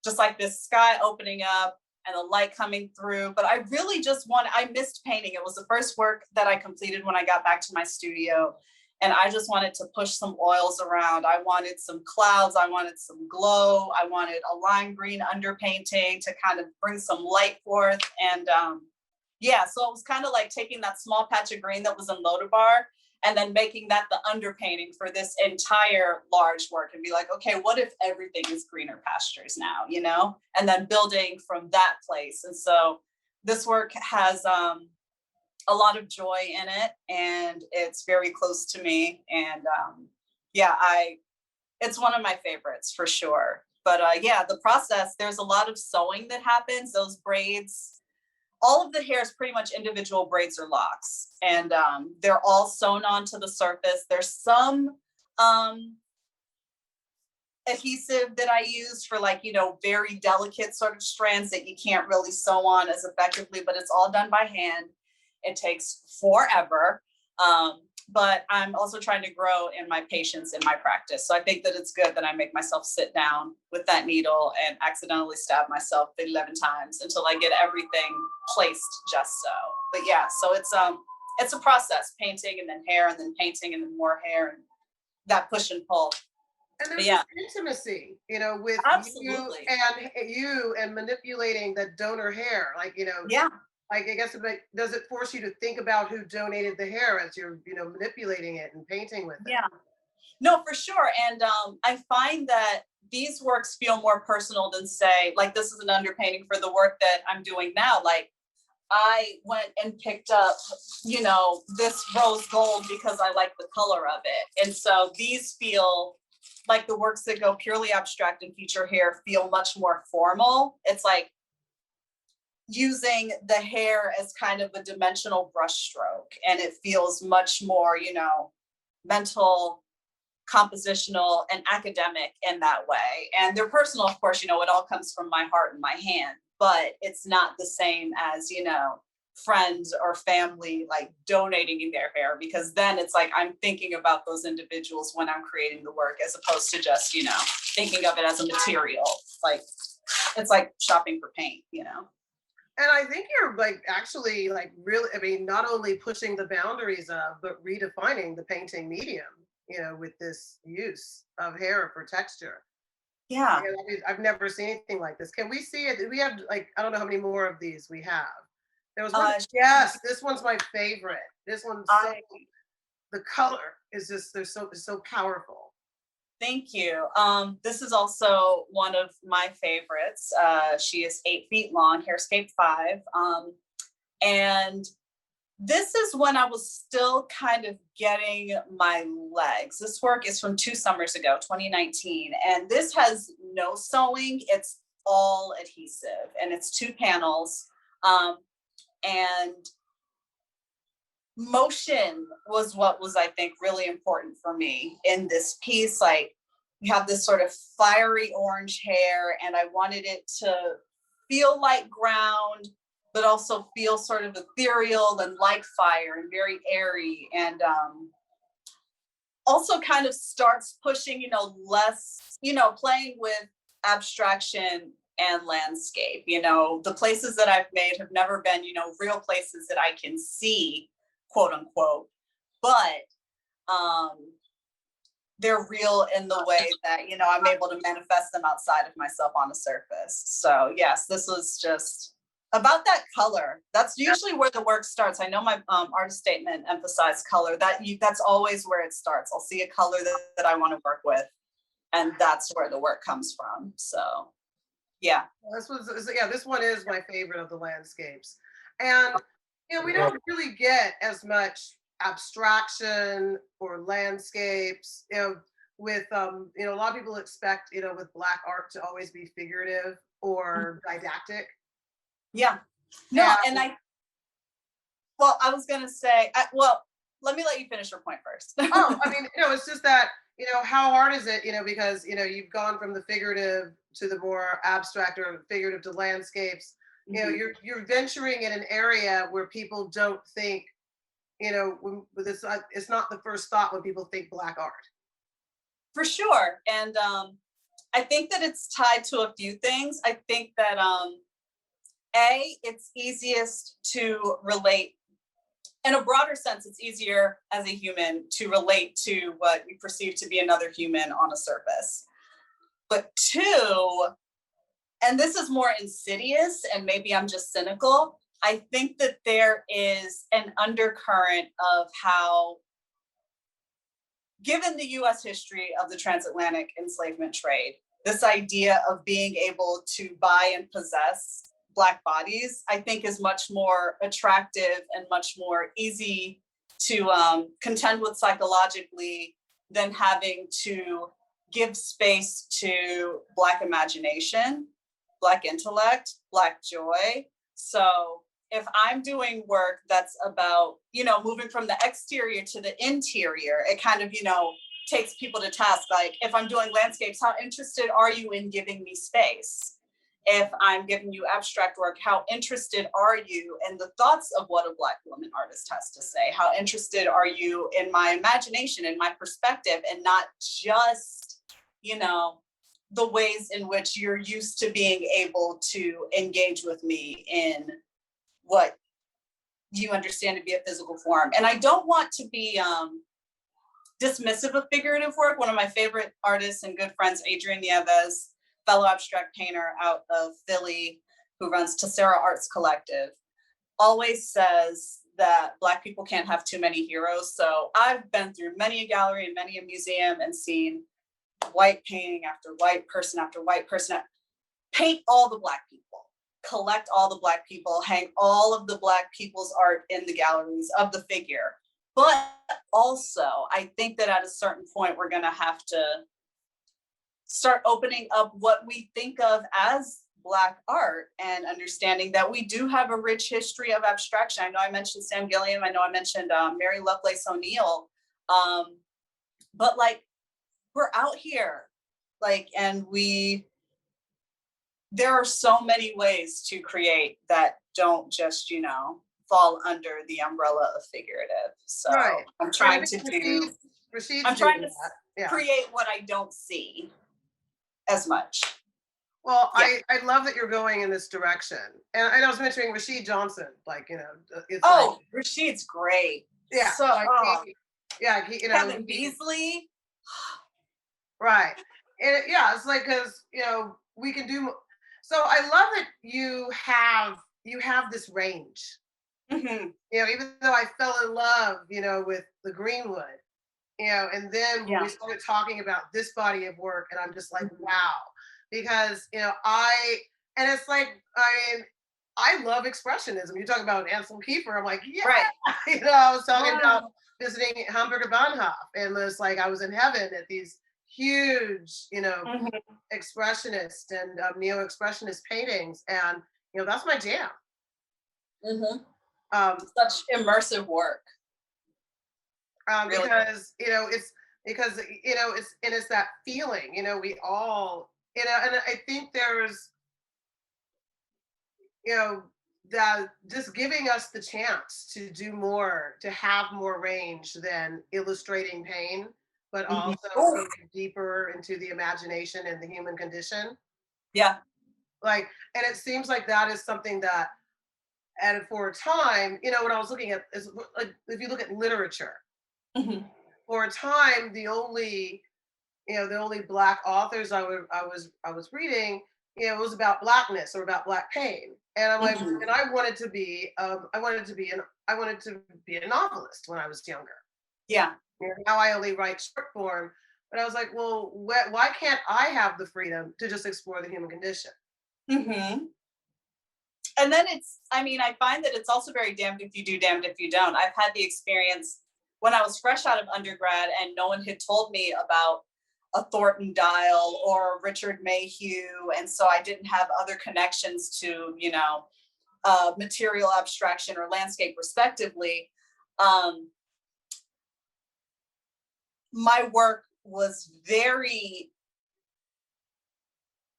just like this sky opening up and the light coming through. But I really just I missed painting. It was the first work that I completed when I got back to my studio, and I just wanted to push some oils around. I wanted some clouds, I wanted some glow, I wanted a lime green underpainting to kind of bring some light forth. And yeah, so it was kind of like taking that small patch of green that was in Lodabar and then making that the underpainting for this entire large work, and be like, okay, what if everything is greener pastures now, you know? And then building from that place. And so this work has a lot of joy in it, and it's very close to me. And yeah, it's one of my favorites for sure. But yeah, the process, there's a lot of sewing that happens. Those braids, all of the hair is pretty much individual braids or locks, and they're all sewn onto the surface. There's some adhesive that I use for, like, you know, very delicate sort of strands that you can't really sew on as effectively, but it's all done by hand. It takes forever. But I'm also trying to grow in my patience in my practice. So I think that it's good that I make myself sit down with that needle and accidentally stab myself 11 times until I get everything placed just so. But yeah, so it's a process, painting and then hair and then painting and then more hair, and that push and pull. And there's yeah, this intimacy, you know, with absolutely. you and manipulating the donor hair, like, you know. Yeah. Like, I guess, does it force you to think about who donated the hair as you're, you know, manipulating it and painting with it? Yeah, no, for sure. And I find that these works feel more personal than, say, like this is an underpainting for the work that I'm doing now. Like I went and picked up, you know, this rose gold because I like the color of it. And so these feel like the works that go purely abstract and feature hair feel much more formal. It's like using the hair as kind of a dimensional brushstroke, and it feels much more, you know, mental, compositional, and academic in that way. And they're personal, of course, you know, it all comes from my heart and my hand, but it's not the same as, you know, friends or family like donating their hair, because then it's like I'm thinking about those individuals when I'm creating the work, as opposed to just, you know, thinking of it as a material. Like it's like shopping for paint, you know. And I think you're like actually like really, I mean, not only pushing the boundaries of, but redefining the painting medium, you know, with this use of hair for texture. Yeah. I've never seen anything like this. Can we see it? We have, like, I don't know how many more of these we have. There was one, yes, this one's my favorite. This one's the color is just, it's so powerful. Thank you. This is also one of my favorites. She is 8 feet long, Hairscape 5. And this is when I was still kind of getting my legs. This work is from 2 summers ago, 2019. And this has no sewing. It's all adhesive. And it's 2 panels. And motion was what was, I think, really important for me in this piece. Like, you have this sort of fiery orange hair, and I wanted it to feel like ground, but also feel sort of ethereal and like fire and very airy. And also kind of starts pushing, less, playing with abstraction and landscape. The places that I've made have never been, real places that I can see, quote unquote, but they're real in the way that, I'm able to manifest them outside of myself on a surface. So yes, this was just about that color. That's usually where the work starts. I know my artist statement emphasized color. That's always where it starts. I'll see a color that I want to work with, and that's where the work comes from. So yeah. This one is my favorite of the landscapes. And we don't really get as much abstraction or landscapes, with a lot of people expect, with Black art to always be figurative or didactic. Yeah. No, and I was gonna say, let me let you finish your point first. It's just that, how hard is it, because, you've gone from the figurative to the more abstract, or figurative to landscapes. You're venturing in an area where people don't think, it's not the first thought when people think Black art. For sure. And I think that it's tied to a few things. I think that it's easiest to relate in a broader sense. It's easier as a human to relate to what you perceive to be another human on a surface. But 2, and this is more insidious, and maybe I'm just cynical, I think that there is an undercurrent of how, given the US history of the transatlantic enslavement trade, this idea of being able to buy and possess Black bodies, I think, is much more attractive and much more easy to contend with psychologically than having to give space to Black imagination, Black intellect, Black joy. So if I'm doing work that's about, moving from the exterior to the interior, it kind of, takes people to task. Like, if I'm doing landscapes, how interested are you in giving me space? If I'm giving you abstract work, how interested are you in the thoughts of what a Black woman artist has to say? How interested are you in my imagination and my perspective, and not just, the ways in which you're used to being able to engage with me in what you understand to be a physical form. And I don't want to be dismissive of figurative work. One of my favorite artists and good friends, Adrian Nieves, fellow abstract painter out of Philly, who runs Tessera Arts Collective, always says that Black people can't have too many heroes. So I've been through many a gallery and many a museum and seen white painting after white person after white person. Paint all the Black people, collect all the Black people, hang all of the Black people's art in the galleries of the figure. But also, I think that at a certain point, we're going to have to start opening up what we think of as Black art, and understanding that we do have a rich history of abstraction. I know I mentioned Sam Gilliam. I know I mentioned Mary Lovelace O'Neill. But we're out here, and there are so many ways to create that don't just, fall under the umbrella of figurative. So right. I'm trying to create what I don't see as much. Well, yeah. I love that you're going in this direction. And I was mentioning Rashid Johnson, Rashid's great. Yeah. So, Kevin Beasley. Right. And it's because, we can do, so I love that you have this range. Mm-hmm. Even though I fell in love, with the Greenwood, you know, and then when we started talking about this body of work, and I'm just like, wow, because, you know, and it's like, I mean, I love expressionism. You talk about Ansel Kiefer, I'm like, yeah, Right. you know, I was talking about visiting Hamburger Bahnhof, and it's like I was in heaven at these huge, you know, expressionist and neo-expressionist paintings, and you know, that's my jam. Such immersive work. Really? Because you know, it's that feeling, you know, we all, you know, and I think there's, you know, that just giving us the chance to do more, to have more range than illustrating pain, but also going deeper into the imagination and the human condition. Yeah. Like, and it seems like that is something that, and for a time, you know, what I was looking at is like, if you look at literature, for a time, the only Black authors I was reading, you know, it was about Blackness or about Black pain. And I'm like, and I wanted to be a novelist when I was younger. Yeah. You know, now I only write short form, but I was like, well, why can't I have the freedom to just explore the human condition? And then I find that it's also very damned if you do, damned if you don't. I've had the experience when I was fresh out of undergrad and no one had told me about a Thornton Dial or Richard Mayhew. And so I didn't have other connections to, you know, material abstraction or landscape respectively. My work was very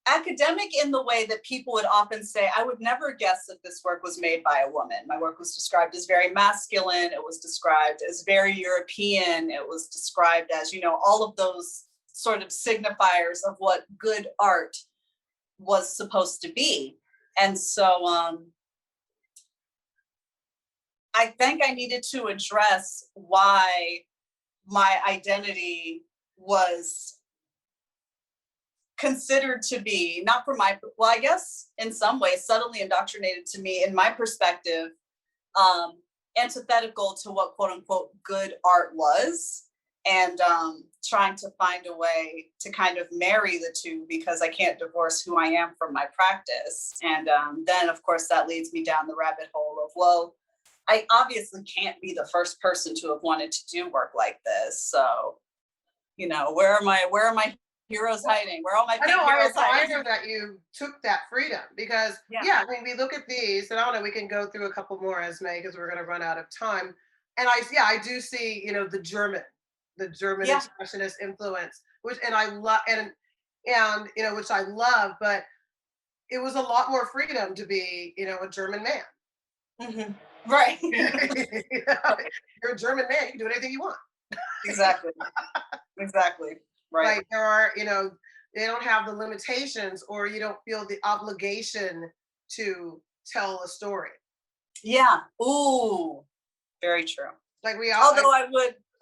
academic in the way that people would often say, I would never guess that this work was made by a woman. My work was described as very masculine. It was described as very European. It was described as, you know, all of those sort of signifiers of what good art was supposed to be. And so I think I needed to address why my identity was considered to be, not for my, well, I guess in some ways subtly indoctrinated to me, in my perspective, antithetical to what quote unquote good art was, and trying to find a way to kind of marry the two, because I can't divorce who I am from my practice. And then of course that leads me down the rabbit hole of, well, I obviously can't be the first person to have wanted to do work like this. So, you know, where are my heroes hiding? Where are all my I know, heroes I hiding? know that you took that freedom, because I mean, we look at these, and I don't know, we can go through a couple more, Esmé, because we're going to run out of time. And I do see, you know, the German expressionist influence, which, and I love, and you know, which I love, but it was a lot more freedom to be, you know, a German man. Right. You know, you're a German man, you can do anything you want. Exactly. Right. Like, there are, you know, they don't have the limitations, or you don't feel the obligation to tell a story. Yeah. Ooh, very true. Like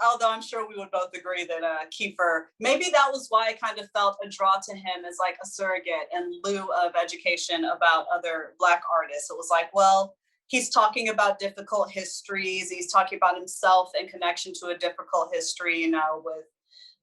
although I'm sure we would both agree that Kiefer, maybe that was why I kind of felt a draw to him as like a surrogate in lieu of education about other Black artists. It was like, well, he's talking about difficult histories. He's talking about himself in connection to a difficult history, you know, with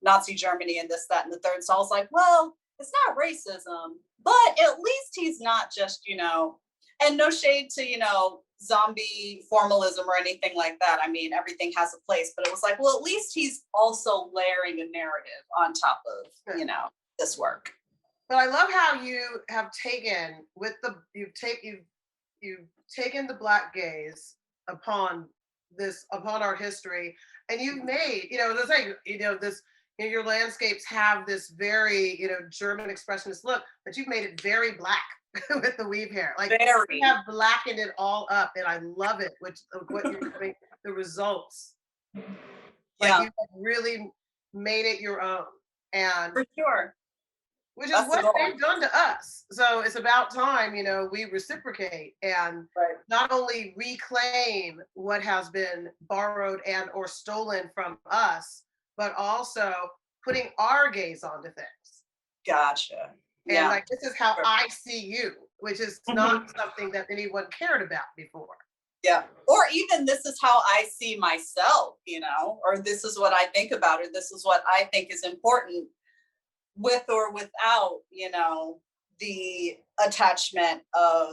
Nazi Germany and this, that, and the third. So I was like, well, it's not racism, but at least he's not just, you know, and no shade to, you know, zombie formalism or anything like that. I mean, everything has a place, but it was like, well, at least he's also layering a narrative on top of, you know, this work. But I love how you have taken you've taken the Black gaze upon our history, and you've made, you know, there's like, you know, this, you know, your landscapes have this very, you know, German expressionist look, but you've made it very Black with the weave hair. Like, you have blackened it all up, and I love it, which what you're doing, the results. Like, you have really made it your own. And for sure. Which is what they've done to us. So it's about time, you know, we reciprocate and not only reclaim what has been borrowed and or stolen from us, but also putting our gaze onto things. Gotcha. And like, this is how I see you, which is not something that anyone cared about before. Yeah. Or even this is how I see myself, you know, or this is what I think about, or this is what I think is important, with or without, you know, the attachment of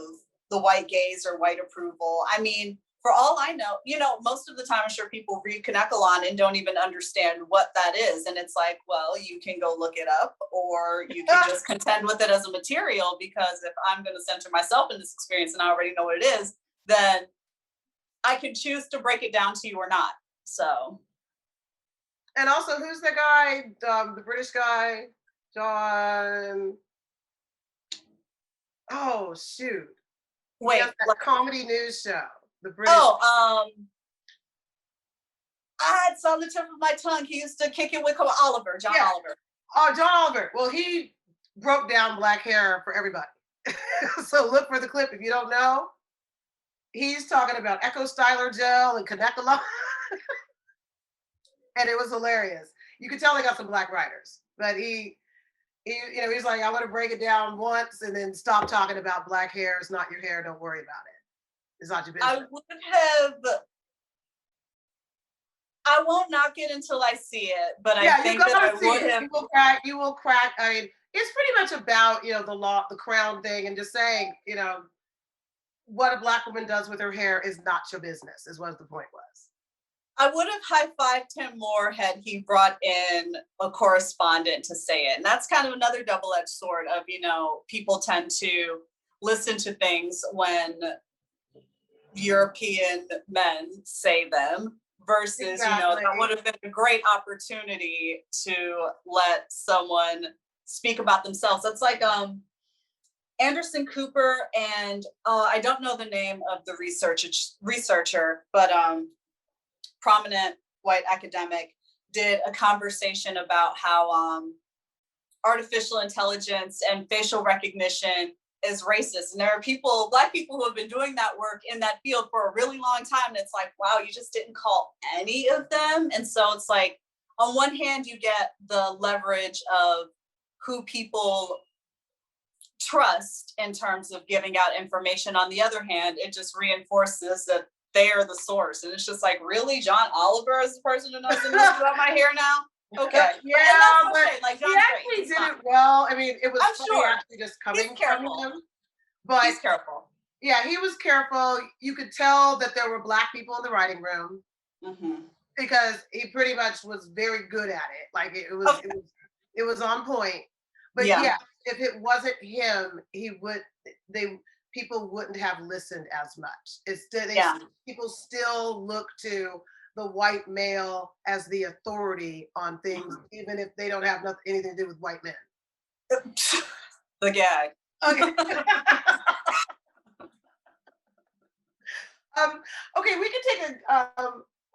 the white gaze or white approval. I mean, for all I know, you know, most of the time I'm sure people read Kanekalon and don't even understand what that is. And it's like, well, you can go look it up, or you can just contend with it as a material, because if I'm going to center myself in this experience and I already know what it is, then I can choose to break it down to you or not. So. And also, who's the guy, the British guy, John? Oh shoot! Wait, that comedy news show, the British. Oh, it's on the tip of my tongue. He used to kick it with Oliver, John Oliver. Oh, John Oliver. Well, he broke down black hair for everybody. So look for the clip if you don't know. He's talking about Echo Styler gel and Kanekalon. And it was hilarious. You could tell they got some black writers, but he you know, he's like, I'm gonna break it down once and then stop talking about black hair. It's not your hair. Don't worry about it. It's not your business. I won't knock it until I see it, but yeah, I think that I would have. You will crack. I mean, it's pretty much about, you know, the law, the crown thing, and just saying, you know, what a black woman does with her hair is not your business, is what the point was. I would have high-fived him more had he brought in a correspondent to say it. And that's kind of another double-edged sword of, you know, people tend to listen to things when European men say them versus, you know, that would have been a great opportunity to let someone speak about themselves. That's like Anderson Cooper and I don't know the name of the researcher, but prominent white academic did a conversation about how artificial intelligence and facial recognition is racist. And there are people, Black people, who have been doing that work in that field for a really long time. And it's like, wow, you just didn't call any of them. And so it's like, on one hand, you get the leverage of who people trust in terms of giving out information. On the other hand, it just reinforces that they are the source. And it's just like, really, John Oliver is the person who knows the most about my hair now? Okay. Yeah, but like, he actually did it well. I mean, it was actually just coming from him. But he's careful. Yeah, he was careful. You could tell that there were Black people in the writing room because he pretty much was very good at it. Like it was on point. But yeah, if it wasn't him, people wouldn't have listened as much. People still look to the white male as the authority on things, even if they don't have anything to do with white men. The gag. Okay. Okay, we can take a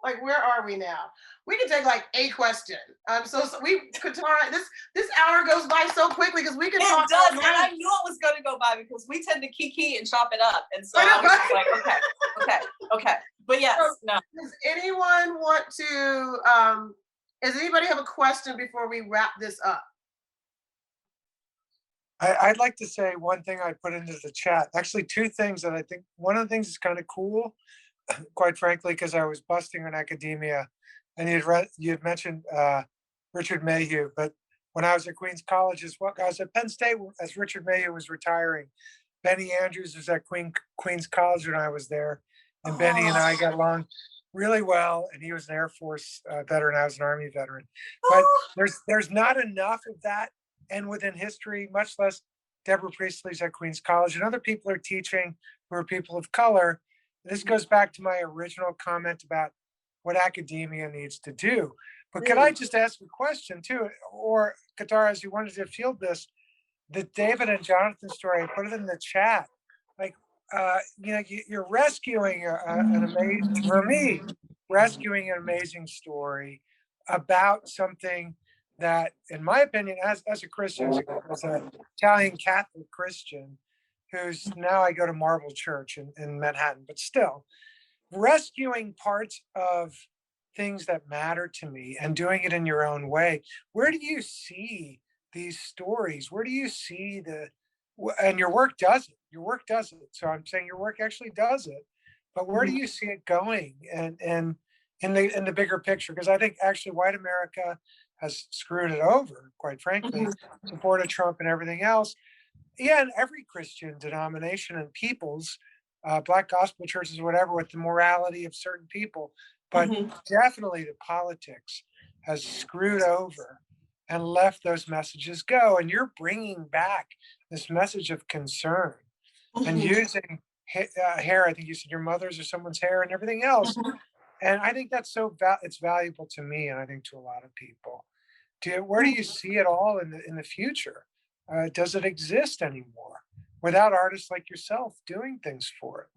like, where are we now? We can take like a question. So Katarra, this hour goes by so quickly because we can talk. It does, and I knew it was going to go by because we tend to kiki and chop it up, and so I was just like, okay. But yes, no. Does anyone want to? Does anybody have a question before we wrap this up? I'd like to say one thing I put into the chat. Actually, two things that I think. One of the things is kind of cool, quite frankly, because I was busting on academia, and you had mentioned Richard Mayhew. But when I was at Queens College, I was at Penn State as Richard Mayhew was retiring. Benny Andrews was at Queens College when I was there, and Benny and I got along really well. And he was an Air Force veteran. I was an Army veteran. But there's not enough of that. And within history, much less Deborah Priestley's at Queens College, and other people are teaching who are people of color. This goes back to my original comment about what academia needs to do. But could I just ask a question too? Or Katarra, as you wanted to field this, the David and Jonathan story, I put it in the chat. Like, you're rescuing rescuing an amazing story about something that, in my opinion, as a Christian, as an Italian Catholic Christian, who's now I go to Marble Church in Manhattan, but still rescuing parts of things that matter to me and doing it in your own way. Where do you see these stories? Where do you see and your work does it? Your work does it. So I'm saying your work actually does it. but where do you see it going? And in the bigger picture, because I think actually white America has screwed it over, quite frankly, supported Trump and everything else. Yeah, and every Christian denomination and peoples, black gospel churches, whatever, with the morality of certain people, but definitely the politics has screwed over and left those messages go. And you're bringing back this message of concern and using hair. I think you said your mother's or someone's hair and everything else. And I think that's it's valuable to me, and I think to a lot of people. Where do you see it all in the future? Does it exist anymore without artists like yourself doing things for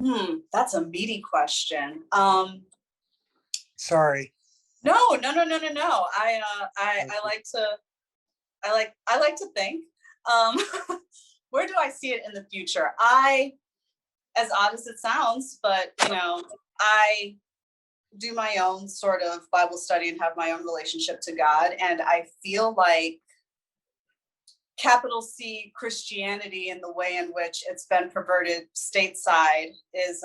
Hmm, that's a meaty question. Sorry. No. I like to think. Where do I see it in the future? As odd as it sounds, but I do my own sort of Bible study and have my own relationship to God, and I feel like capital C Christianity in the way in which it's been perverted stateside is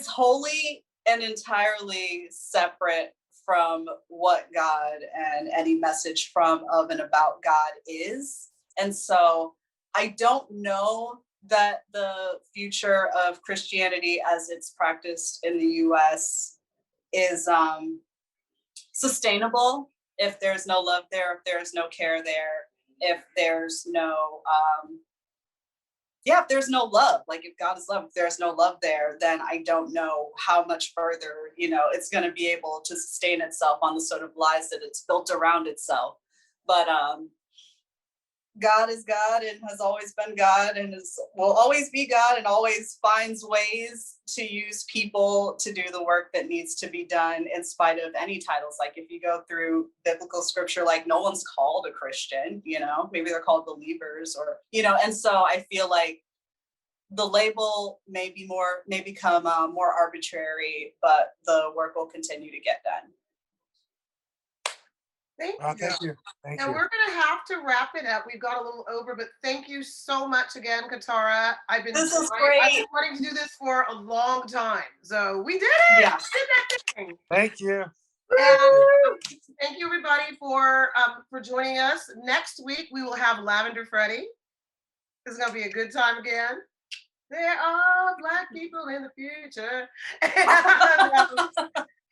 wholly and entirely separate from what God and any message from, of, and about God is. And so I don't know that the future of Christianity as it's practiced in the US is sustainable if there's no love there, if there's no care there, if there's no if there's no love, like if God is love, if there's no love there, then I don't know how much further, it's going to be able to sustain itself on the sort of lies that it's built around itself. But God is God and has always been God and will always be God, and always finds ways to use people to do the work that needs to be done in spite of any titles. Like if you go through biblical scripture, like no one's called a Christian, maybe they're called believers and so I feel like the label may become more arbitrary, but the work will continue to get done. Thank you. Thank and you. we're going to have to wrap it up. We've got a little over, but thank you so much again, Katarra. This is great. I've been wanting to do this for a long time. So we did it. Yeah. We did that thing. Thank you. And thank you everybody for joining us. Next week, we will have Lavender Freddy. This is going to be a good time again. There are Black people in the future.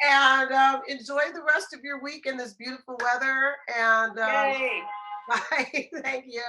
And enjoy the rest of your week in this beautiful weather. And Yay. bye. Thank you.